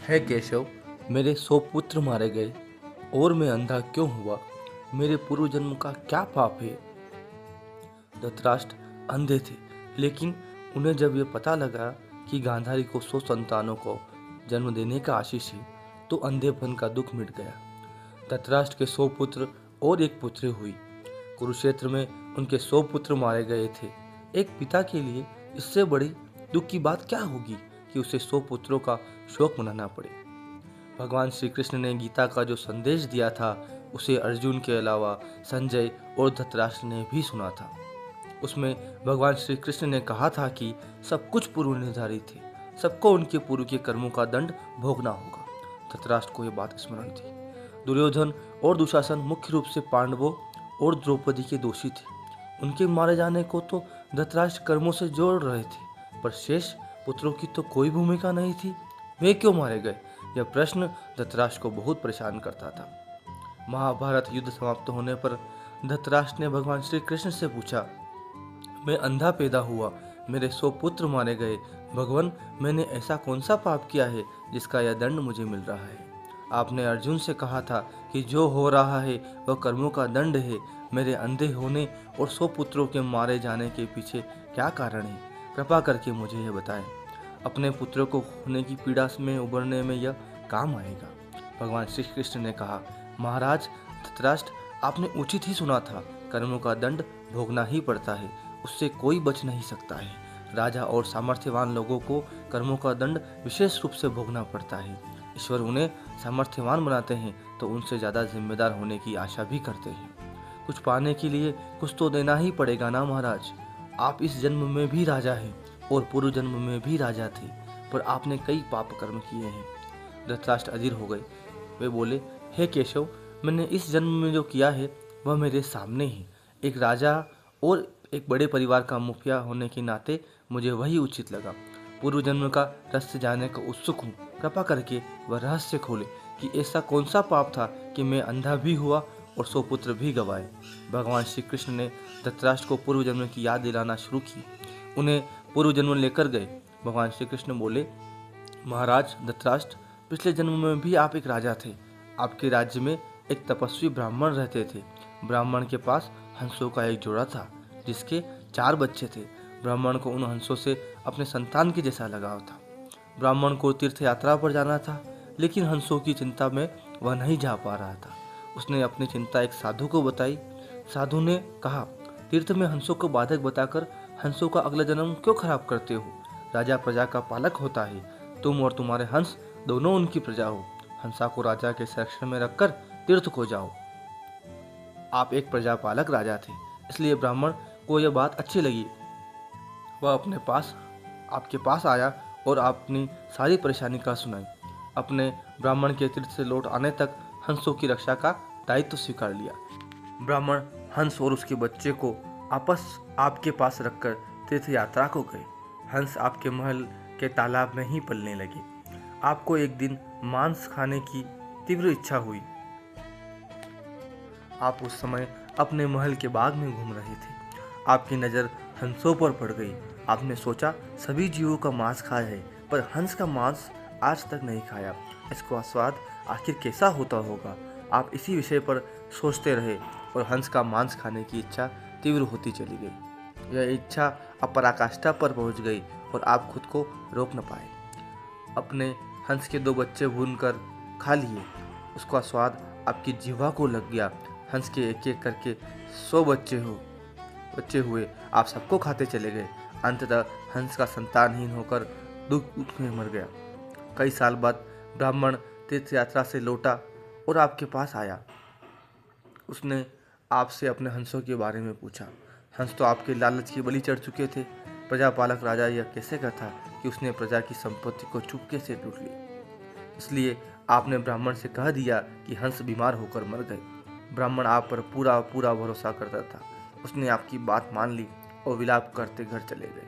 है केशव, मेरे 100 पुत्र मारे गए और मैं अंधा क्यों हुआ? मेरे पूर्व जन्म का क्या पाप है? धृतराष्ट्र अंधे थे, लेकिन उन्हें जब यह पता लगा कि गांधारी को 100 संतानों को जन्म देने का आशीष है, तो अंधेपन का दुख मिट गया। धृतराष्ट्र के 100 पुत्र और एक पुत्री हुई। कुरुक्षेत्र में उनके 100 पुत्र मारे गए थे। एक पिता के लिए इससे बड़ी दुख की बात क्या होगी कि उसे 100 पुत्रों का शोक मनाना पड़े। भगवान श्री कृष्ण ने गीता का जो संदेश दिया था, उसे अर्जुन के अलावा संजय और धृतराष्ट्र ने भी सुना था। उसमें भगवान श्री कृष्ण ने कहा था कि सब कुछ पूर्व निर्धारित है, सबको उनके पूर्व के कर्मों का दंड भोगना होगा। धृतराष्ट्र को यह बात स्मरण थी। दुर्योधन और दुशासन मुख्य रूप से पांडवों और द्रौपदी के दोषी थे। उनके मारे जाने को तो धृतराष्ट्र कर्मों से जोड़ रहे थे, पर शेष पुत्रों की तो कोई भूमिका नहीं थी। वे क्यों मारे गए? यह प्रश्न धृतराष्ट्र को बहुत परेशान करता था। महाभारत युद्ध समाप्त होने पर धृतराष्ट्र ने भगवान श्री कृष्ण से पूछा, मैं अंधा पैदा हुआ, मेरे 100 पुत्र मारे गए। भगवान, मैंने ऐसा कौन सा पाप किया है जिसका यह दंड मुझे मिल रहा है? आपने अर्जुन से कहा था कि जो हो रहा है वह कर्मों का दंड है। मेरे अंधे होने और 100 पुत्रों के मारे जाने के पीछे क्या कारण है? कृपा करके मुझे यह बताएं। अपने पुत्रों को खोने की पीड़ा में उबरने में यह काम आएगा। भगवान श्री कृष्ण ने कहा, महाराज धृतराष्ट्र, आपने उचित ही सुना था। कर्मों का दंड भोगना ही पड़ता है, उससे कोई बच नहीं सकता है। राजा और सामर्थ्यवान लोगों को कर्मों का दंड विशेष रूप से भोगना पड़ता है। ईश्वर उन्हें सामर्थ्यवान बनाते हैं तो उनसे ज़्यादा जिम्मेदार होने की आशा भी करते हैं। कुछ पाने के लिए कुछ तो देना ही पड़ेगा ना महाराज। आप इस जन्म में भी राजा हैं और पूर्व जन्म में भी राजा थे, पर आपने कई पाप कर्म किए हैं। धृतराष्ट्र अधीर हो गए। वे बोले, हे केशव, मैंने इस जन्म में जो किया है वह मेरे सामने है। एक राजा और एक बड़े परिवार का मुखिया होने के नाते मुझे वही उचित लगा। पूर्व जन्म का रहस्य जानने को उत्सुक हूँ। कृपा करके वह रहस्य खोले कि ऐसा कौन सा पाप था कि मैं अंधा भी हुआ और 100 पुत्र भी गंवाए। भगवान श्री कृष्ण ने धृतराष्ट्र को पूर्व जन्म की याद दिलाना शुरू की। उन्हें पूर्व जन्म लेकर गए। भगवान श्री कृष्ण बोले, महाराज धृतराष्ट्र, पिछले जन्म में भी आप एक राजा थे। आपके राज्य में एक तपस्वी ब्राह्मण रहते थे। ब्राह्मण के पास हंसों का एक जोड़ा था, जिसके 4 बच्चे थे। ब्राह्मण को उन हंसों से अपने संतान के जैसा लगाव था। ब्राह्मण को तीर्थ यात्रा पर जाना था, लेकिन हंसों की चिंता में वह नहीं जा पा रहा था। उसने अपनी चिंता एक साधु को बताई। साधु ने कहा, तीर्थ में हंसों को बाधक बताकर हंसों का अगला जन्म क्यों खराब करते हो? राजा प्रजा का पालक होता है। तुम और तुम्हारे हंस दोनों उनकी प्रजा हो। हंसा को राजा के संरक्षण में रखकर तीर्थ को जाओ। आप एक प्रजा पालक राजा थे, इसलिए ब्राह्मण को यह बात अच्छी लगी। वह आपके पास आया और अपनी सारी परेशानी का सुनाई। अपने ब्राह्मण के तीर्थ से लौट आने तक हंसों की रक्षा का दायित्व स्वीकार लिया। ब्राह्मण हंस और उसके बच्चे को आपके पास रखकर तीर्थ यात्रा को गए। हंस आपके महल के तालाब में ही पलने लगे। आपको एक दिन मांस खाने की तीव्र इच्छा हुई। आप उस समय अपने महल के बाग में घूम रहे थे। आपकी नज़र हंसों पर पड़ गई। आपने सोचा, सभी जीवों का मांस खाया है, पर हंस का मांस आज तक नहीं खाया। इसका स्वाद आखिर कैसा होता होगा? आप इसी विषय पर सोचते रहे और हंस का मांस खाने की इच्छा तीव्र होती चली गई। यह इच्छा अब पराकाष्ठा पर पहुंच गई और आप खुद को रोक न पाए। अपने हंस के 2 बच्चे भूनकर खा लिए। उसका स्वाद आपकी जिह्वा को लग गया। हंस के एक एक करके 100 बच्चे हुए। आप सबको खाते चले गए। अंततः हंस का संतानहीन होकर दुख में मर गया। कई साल बाद ब्राह्मण तीर्थ यात्रा से लौटा और आपके पास आया। उसने आपसे अपने हंसों के बारे में पूछा। हंस तो आपके लालच की बलि चढ़ चुके थे। प्रजापालक राजा यह कैसे कहता कि उसने प्रजा की संपत्ति को चुपके से लूट ली। इसलिए आपने ब्राह्मण से कह दिया कि हंस बीमार होकर मर गए। ब्राह्मण आप पर पूरा पूरा भरोसा करता था। उसने आपकी बात मान ली और विलाप करते घर चले गए।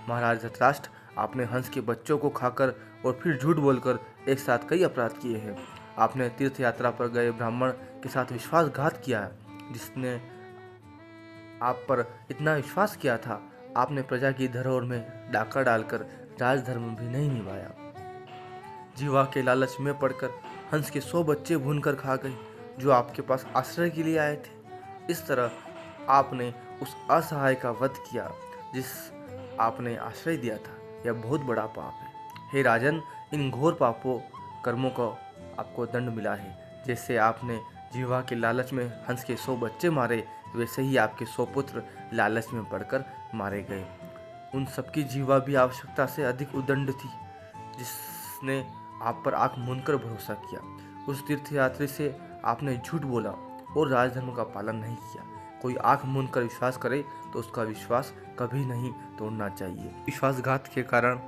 महाराज धृतराष्ट्र, आपने हंस के बच्चों को खाकर और फिर झूठ बोलकर एक साथ कई अपराध किए हैं। आपने तीर्थ यात्रा पर गए ब्राह्मण के साथ विश्वासघात किया है, जिसने आप पर इतना विश्वास किया था। आपने प्रजा की धरोहर में डाका डालकर राजधर्म भी नहीं निभाया। जीवा के लालच में पड़कर हंस के 100 बच्चे भूनकर खा गई जो आपके पास आश्रय के लिए आए थे। इस तरह आपने उस असहाय का वध किया जिस आपने आश्रय दिया था। यह बहुत बड़ा पाप है। हे राजन, इन घोर पापों कर्मों का आपको दंड मिला है। जैसे आपने जीवा के लालच में हंस के 100 बच्चे मारे, वैसे ही आपके 100 पुत्र लालच में पड़कर मारे गए। उन सबकी जीवा भी आवश्यकता से अधिक उदंड थी जिसने आप पर आंख मूंदकर भरोसा किया। उस तीर्थयात्री से आपने झूठ बोला और राजधर्म का पालन नहीं किया। कोई आंख मूंदकर विश्वास करे तो उसका विश्वास कभी नहीं तोड़ना चाहिए। विश्वासघात के कारण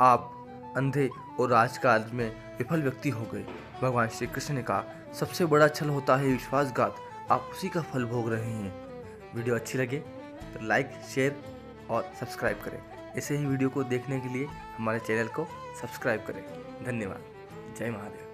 आप अंधे और राजकाज में विफल व्यक्ति हो गए। भगवान श्री कृष्ण ने कहा, सबसे बड़ा छल होता है विश्वासघात। आप उसी का फल भोग रहे हैं। वीडियो अच्छी लगे तो लाइक, शेयर और सब्सक्राइब करें। ऐसे ही वीडियो को देखने के लिए हमारे चैनल को सब्सक्राइब करें। धन्यवाद। जय महादेव।